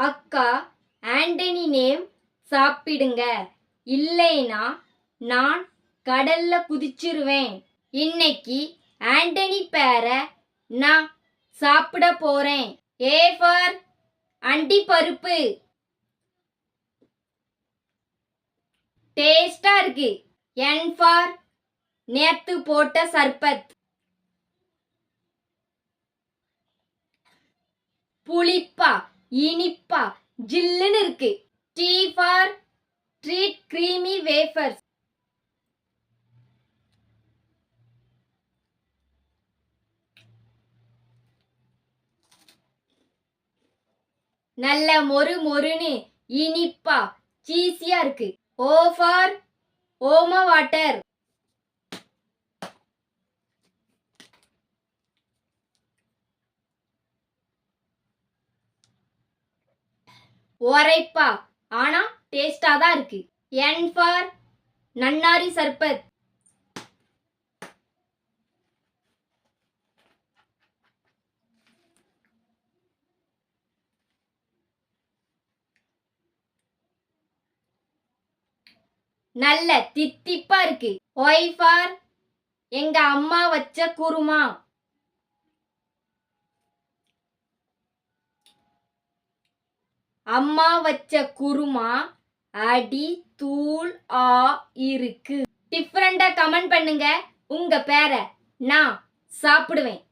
அக்கா ஆண்டனி நேம் சாப்பிடுங்க, இல்லைனா நான் கடல்ல குதிச்சிருவேன். இன்னைக்கு ஆண்டனி பேரை நான் சாப்பிட போறேன். ஏ ஃபார் அண்டி பருப்பு. டேஸ்டா இருக்கு. என் ஃபார் நேத்து போட்ட சர்பத். புளிப்பா இனிப்பா ஜில்லுன்னு இருக்கு. T for treat creamy wafers. நல்ல மொறு மொறுன்னு இனிப்பா சீசியா இருக்கு. ஓ ஃபார் ஓம வாட்டர். உரைப்பா ஆனா டேஸ்டா தான் இருக்கு. என் ஃபார் நன்னாரி சர்பத். நல்ல தித்திப்பா இருக்கு. ஒய் ஃபார் எங்க அம்மா வச்ச குருமா. அம்மா வச்ச குருமா அடி தூள் ஆ இருக்கு. டிஃபரெண்டா கமெண்ட் பண்ணுங்க. உங்க பேரை நான் சாப்பிடுவேன்.